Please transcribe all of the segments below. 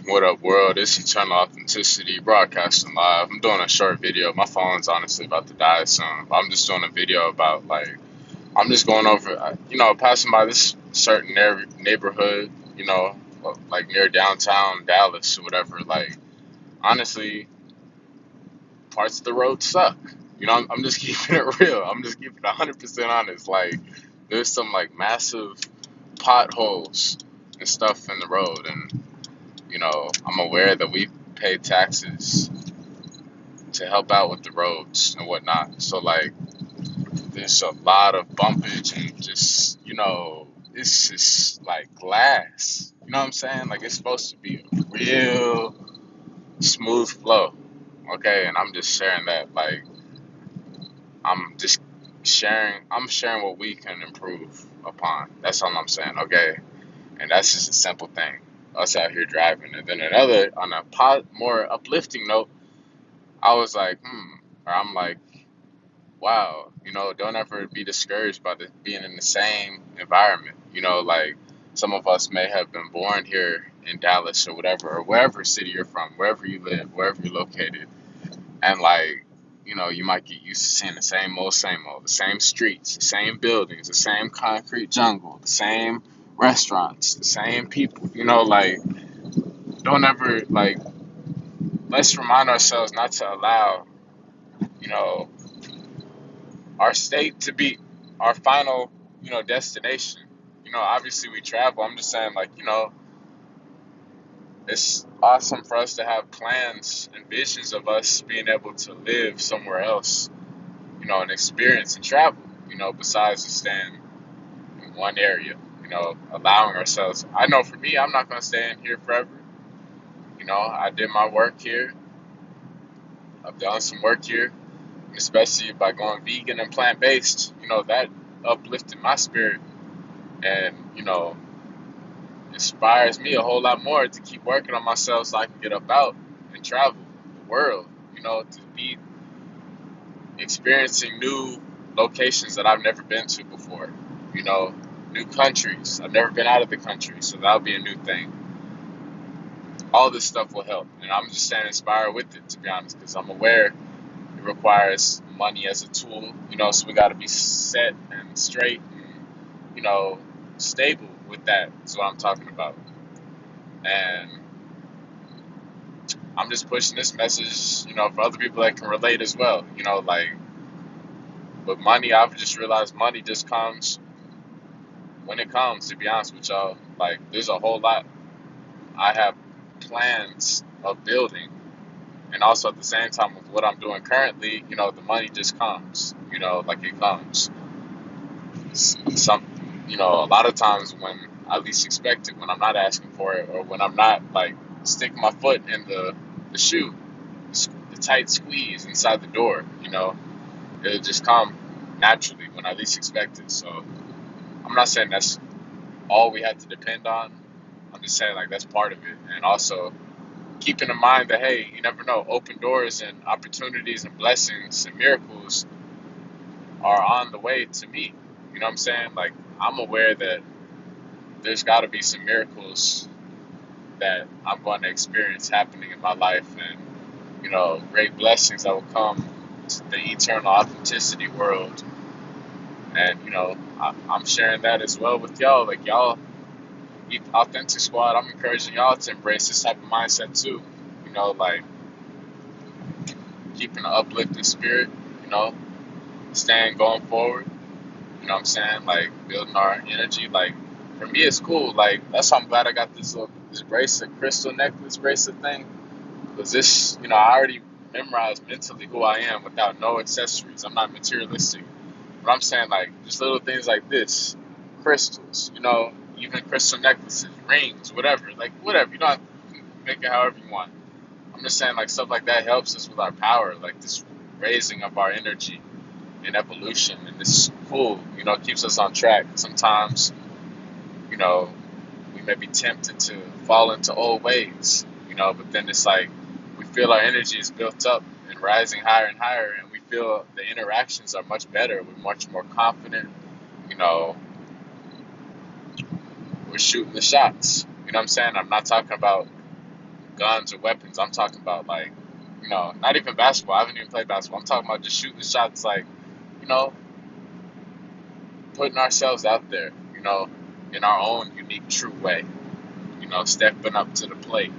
What up, world? It's Eternal Authenticity broadcasting live. I'm doing a short video. My phone's honestly about to die soon. I'm just doing a video about, I'm just going over, passing by this certain neighborhood, like near downtown Dallas or whatever. Like, honestly, parts of the road suck. I'm just keeping it real. I'm just keeping it 100% honest. Like, there's some, like, massive potholes and stuff in the road. And I'm aware that we pay taxes to help out with the roads and whatnot. So, like, there's a lot of bumpage and just, it's just like glass. You know what I'm saying? Like, it's supposed to be a real smooth flow. Okay. And I'm just sharing that. Like, I'm just I'm sharing what we can improve upon. That's all I'm saying. Okay. And that's just a simple thing. Us out here driving. And then another, on a more uplifting note, I was like, or I'm like, wow, don't ever be discouraged by being in the same environment. Like, some of us may have been born here in Dallas or whatever, or wherever city you're from, wherever you live, wherever you're located. And, like, you might get used to seeing same old, the same streets, the same buildings, the same concrete jungle, the same restaurants, the same people. Like, don't ever, like, let's remind ourselves not to allow, you know, our state to be our final, destination. Obviously we travel. I'm just saying, like, it's awesome for us to have plans and visions of us being able to live somewhere else, and experience and travel, besides just staying in one area, allowing ourselves. I know for me, I'm not going to stay in here forever. I did my work here. I've done some work here, especially by going vegan and plant-based. That uplifted my spirit and, inspires me a whole lot more to keep working on myself so I can get up out and travel the world, to be experiencing new locations that I've never been to before, new countries. I've never been out of the country, so that'll be a new thing. All this stuff will help, and I'm just staying inspired with it, to be honest, because I'm aware it requires money as a tool, so we got to be set and straight and, stable with that, is what I'm talking about. And I'm just pushing this message, for other people that can relate as well. Like, with money, I've just realized money just comes when it comes, to be honest with y'all. Like, there's a whole lot I have plans of building. And also at the same time with what I'm doing currently, the money just comes, like it comes. Some, a lot of times when I least expect it, when I'm not asking for it, or when I'm not, like, sticking my foot in the shoe, the tight squeeze inside the door, it'll just come naturally when I least expect it. So I'm not saying that's all we have to depend on. I'm just saying, like, that's part of it. And also keeping in mind that, hey, you never know, open doors and opportunities and blessings and miracles are on the way to me. You know what I'm saying? Like, I'm aware that there's got to be some miracles that I'm going to experience happening in my life, and, great blessings that will come to the eternal authenticity world. And, I'm sharing that as well with y'all. Like, y'all, Authentic Squad, I'm encouraging y'all to embrace this type of mindset too. Like, keeping an uplifting spirit, staying going forward. You know what I'm saying? Like, building our energy. Like, for me, it's cool. Like, that's why I'm glad I got this bracelet, crystal necklace bracelet thing. Because this, I already memorized mentally who I am without no accessories. I'm not materialistic. But I'm saying, like, just little things like this, crystals, even crystal necklaces, rings, whatever. Like, whatever. You don't have to make it however you want. I'm just saying, like, stuff like that helps us with our power, like this raising of our energy and evolution. And it's cool, it keeps us on track. Sometimes, you know, we may be tempted to fall into old ways, but then it's like we feel our energy is built up and rising higher and higher, and we feel the interactions are much better. We're much more confident, you know, we're shooting the shots. You know what I'm saying? I'm not talking about guns or weapons. I'm talking about like, not even basketball. I haven't even played basketball. I'm talking about just shooting shots, like, you know, putting ourselves out there, in our own unique, true way. Stepping up to the plate.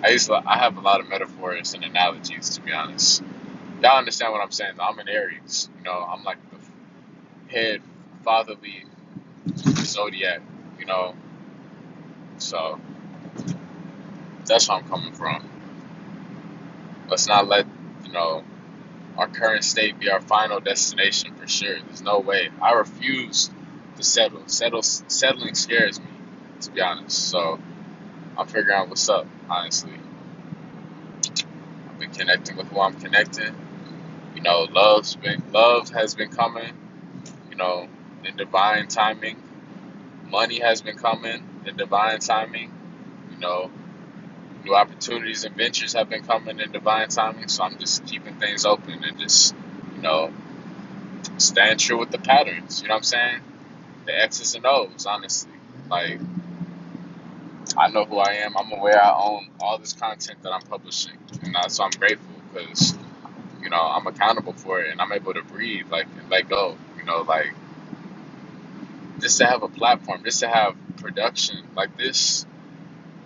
I have a lot of metaphors and analogies, to be honest. Y'all understand what I'm saying, though. I'm an Aries. I'm like the head fatherly zodiac, you know. So that's where I'm coming from. Let's not let, you know, our current state be our final destination for sure. There's no way. I refuse to settle. Settling scares me, to be honest. So I'm figuring out what's up, honestly. I've been connecting with who I'm connecting. Love has been coming, in divine timing. Money has been coming in divine timing. You know, New opportunities and ventures have been coming in divine timing. So I'm just keeping things open and just, you know, staying true with the patterns. You know what I'm saying? The X's and O's, honestly. Like, I know who I am. I'm aware I own all this content that I'm publishing. So I'm grateful because, I'm accountable for it and I'm able to breathe, like, and let go. Like, just to have a platform, just to have production like this,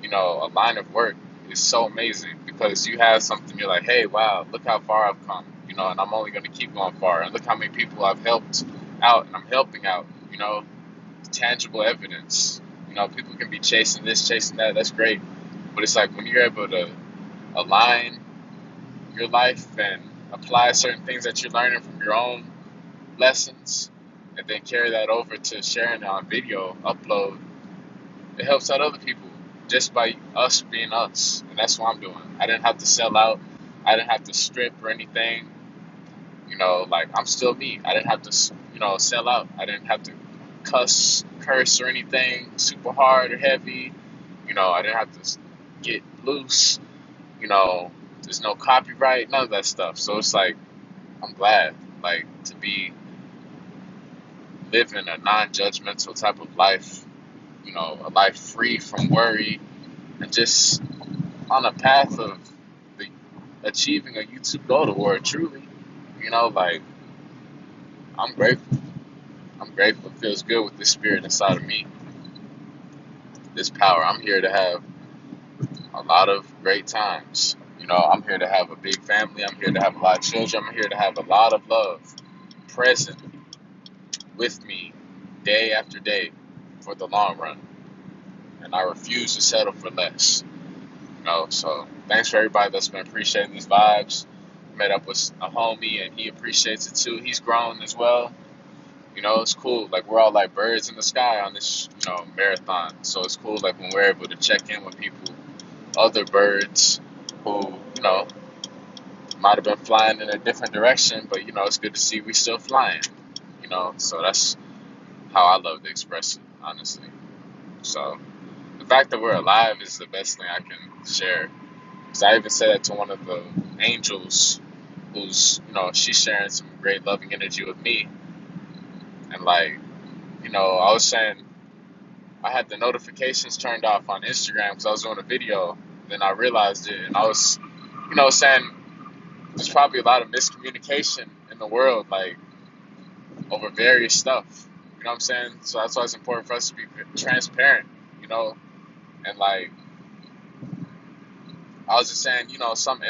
a line of work is so amazing because you have something, you're like, hey, wow, look how far I've come, and I'm only going to keep going far. And look how many people I've helped out and I'm helping out, tangible evidence. People can be chasing this, chasing that. That's great. But it's like when you're able to align your life and apply certain things that you're learning from your own lessons and then carry that over to sharing it on video, upload, it helps out other people just by us being us. And that's what I'm doing. I didn't have to sell out. I didn't have to strip or anything. Like I'm still me. I didn't have to, sell out. I didn't have to curse or anything super hard or heavy. I didn't have to get loose. There's no copyright, none of that stuff. So it's like, I'm glad, like, to be living a non-judgmental type of life, a life free from worry and just on a path of the, achieving a YouTube goal award, truly. Like, I'm grateful. I'm grateful. It feels good with this spirit inside of me, this power. I'm here to have a lot of great times. I'm here to have a big family. I'm here to have a lot of children. I'm here to have a lot of love present with me day after day for the long run. And I refuse to settle for less. So thanks for everybody that's been appreciating these vibes. Met up with a homie and he appreciates it too. He's grown as well. It's cool. Like we're all like birds in the sky on this, marathon. So it's cool like when we're able to check in with people, other birds who, might have been flying in a different direction, but it's good to see we still flying. So that's how I love to express it, honestly. So the fact that we're alive is the best thing I can share. Because I even said that to one of the angels who's, she's sharing some great loving energy with me. And like, I was saying I had the notifications turned off on Instagram because I was doing a video. Then I realized it and I was, saying there's probably a lot of miscommunication in the world, like over various stuff. You know what I'm saying? So that's why it's important for us to be transparent, and like I was just saying, some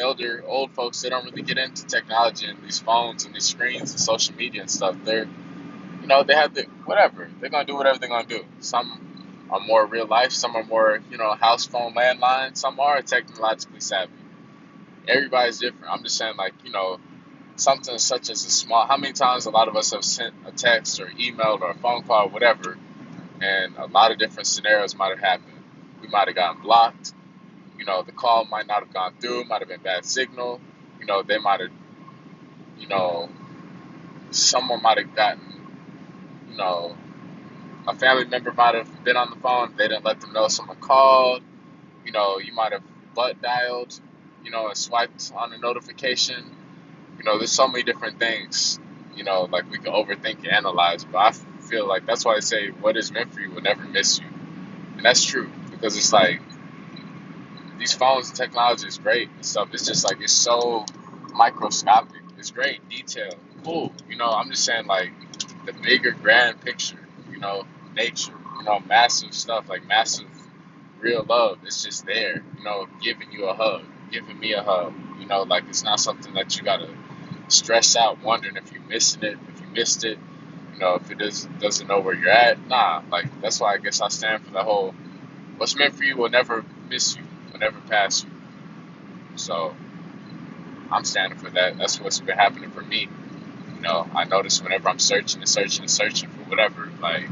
old folks, they don't really get into technology and these phones and these screens and social media and stuff. They're, they have the, whatever. They're going to do whatever they're going to do. Some are more real life. Some are more, house phone landline. Some are technologically savvy. Everybody's different. I'm just saying, like, something such as how many times a lot of us have sent a text or emailed or a phone call or whatever, and a lot of different scenarios might have happened. We might have gotten blocked. The call might not have gone through, might have been bad signal. They might have, someone might have gotten, a family member might have been on the phone. They didn't let them know someone called. You might have butt dialed, and swiped on a notification. There's so many different things, like we can overthink and analyze. But I feel like that's why I say what is meant for you will never miss you. And that's true because it's like, these phones and technology is great and stuff. It's just like it's so microscopic. It's great detail, cool. I'm just saying like the bigger grand picture. Nature. Massive stuff like massive real love. It's just there. Giving you a hug, giving me a hug. Like it's not something that you gotta stress out, wondering if you're missing it, if you missed it. If it doesn't know where you're at. Nah, like that's why I guess I stand for the whole what's meant for you will never miss you, will never pass you. So I'm standing for that. That's what's been happening for me. I notice whenever I'm searching and searching and searching for whatever, like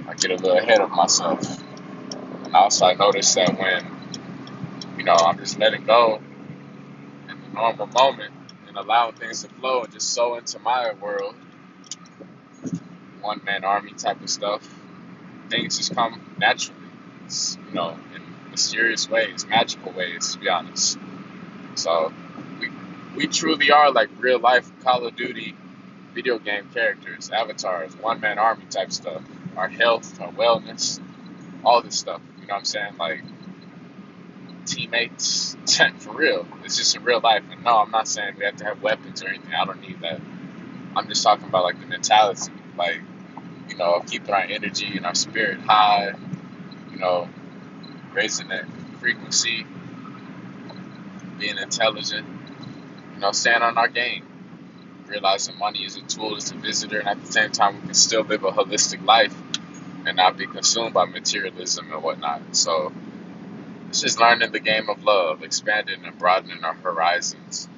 I get a little ahead of myself. And also I notice that when, I'm just letting go in the normal moment and allowing things to flow and just so into my world, one man army type of stuff, things just come naturally. It's, in mysterious ways, magical ways, to be honest. So we truly are like real life Call of Duty video game characters, avatars, one man army type stuff. Our health, our wellness, all this stuff. You know what I'm saying? Like teammates, for real. It's just in real life. And no, I'm not saying we have to have weapons or anything. I don't need that. I'm just talking about like the mentality, like keeping our energy and our spirit high. Raising that frequency, being intelligent. Staying on our game. Realizing money is a tool, it's a visitor, and at the same time, we can still live a holistic life and not be consumed by materialism and whatnot. So it's just learning the game of love, expanding and broadening our horizons.